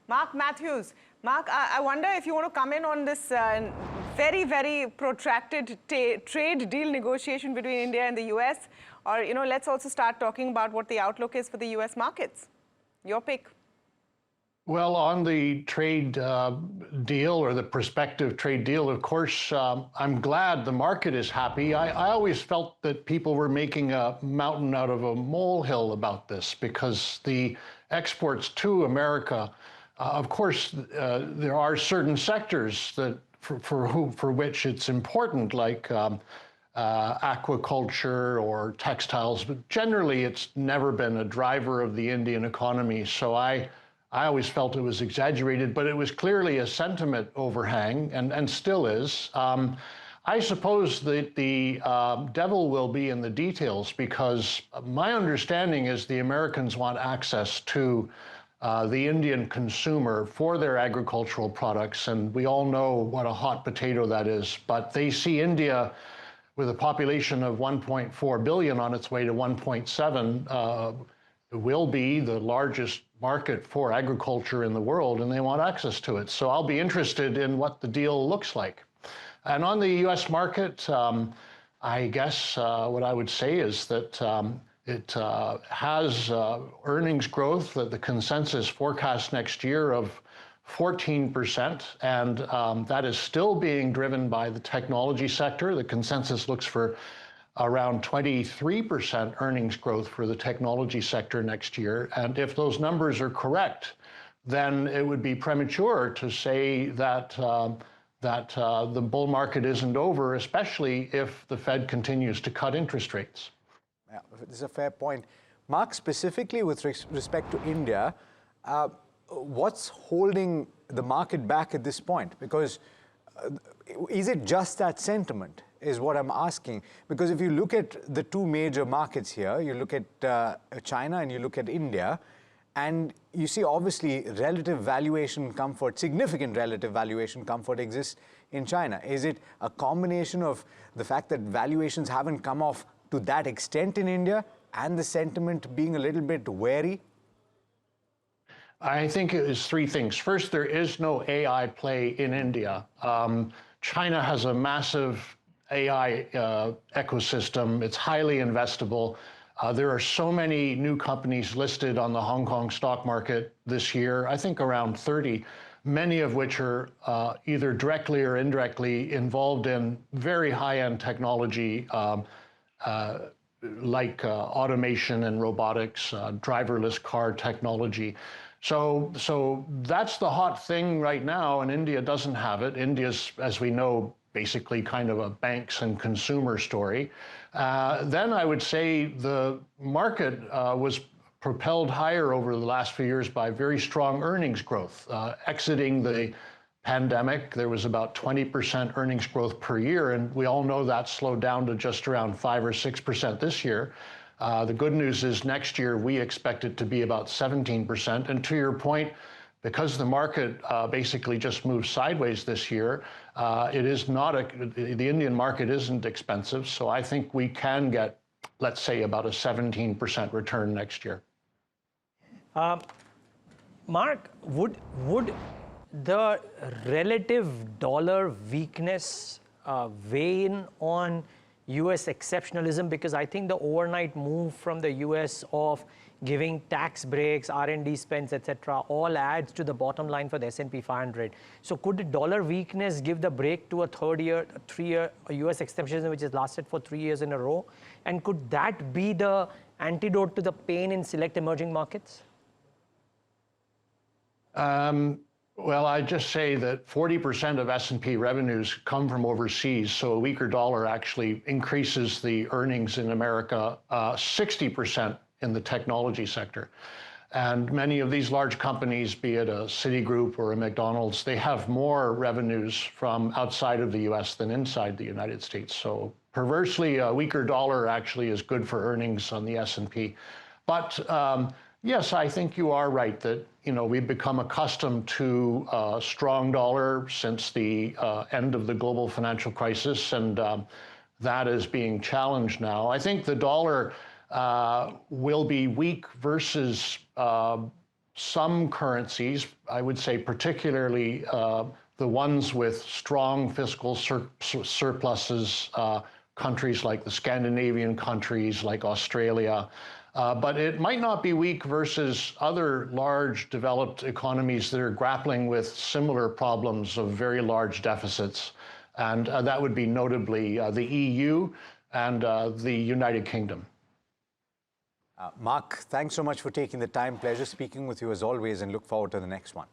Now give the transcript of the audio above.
Mark Matthews. Mark, I wonder if you want to come in on this very, very protracted trade deal negotiation between India and the US, or let's also start talking about what the outlook is for the US markets. Your pick. Well, on the trade deal or the prospective trade deal, of course, I'm glad the market is happy. I always felt that people were making a mountain out of a molehill about this because the exports to America, of course, there are certain sectors that for which it's important, like aquaculture or textiles, but generally it's never been a driver of the Indian economy. So I always felt it was exaggerated, but it was clearly a sentiment overhang, and still is. I suppose that the devil will be in the details, because my understanding is the Americans want access to the Indian consumer for their agricultural products, and we all know what a hot potato that is. But they see India with a population of 1.4 billion on its way to 1.7, will be the largest market for agriculture in the world, and they want access to it. So I'll be interested in what the deal looks like. And on the US market, I guess what I would say is that it has earnings growth, that the consensus forecast next year of 14%, and that is still being driven by the technology sector. The consensus looks for around 23% earnings growth for the technology sector next year. And if those numbers are correct, then it would be premature to say that the bull market isn't over, especially if the Fed continues to cut interest rates. Yeah, this is a fair point. Mark, specifically with respect to India, what's holding the market back at this point? Because is it just that sentiment, is what I'm asking? Because if you look at the two major markets here, you look at China and you look at India, and you see obviously relative valuation comfort, significant relative valuation comfort exists in China. Is it a combination of the fact that valuations haven't come off to that extent in India and the sentiment being a little bit wary? I think it is three things. First, there is no AI play in India. China has a massive AI ecosystem. It's highly investable. There are so many new companies listed on the Hong Kong stock market this year, I think around 30, many of which are either directly or indirectly involved in very high-end technology like automation and robotics, driverless car technology. So that's the hot thing right now, and India doesn't have it. India's, as we know, basically kind of a banks and consumer story. Then I would say the market was propelled higher over the last few years by very strong earnings growth. Exiting the pandemic, there was about 20% earnings growth per year, and we all know that slowed down to just around 5 or 6% this year. The good news is next year we expect it to be about 17%. And to your point, because the market basically just moved sideways this year, it is not the Indian market isn't expensive. So I think we can get, let's say, about a 17% return next year. Mark, would the relative dollar weakness weigh in on US exceptionalism? Because I think the overnight move from the US of giving tax breaks, R&D spends, etc., all adds to the bottom line for the S&P 500. So could the dollar weakness give the break to a three-year US exceptionalism, which has lasted for 3 years in a row? And could that be the antidote to the pain in select emerging markets? Well, I just say that 40% of S&P revenues come from overseas, so a weaker dollar actually increases the earnings in America 60% in the technology sector. And many of these large companies, be it a Citigroup or a McDonald's, they have more revenues from outside of the US than inside the United States. So perversely, a weaker dollar actually is good for earnings on the S&P. But yes, I think you are right that we've become accustomed to a strong dollar since the end of the global financial crisis, and that is being challenged now. I think the dollar will be weak versus some currencies, I would say particularly the ones with strong fiscal surpluses, countries like the Scandinavian countries, like Australia. But it might not be weak versus other large developed economies that are grappling with similar problems of very large deficits. And that would be notably the EU and the United Kingdom. Mark, thanks so much for taking the time. Pleasure speaking with you as always, and look forward to the next one.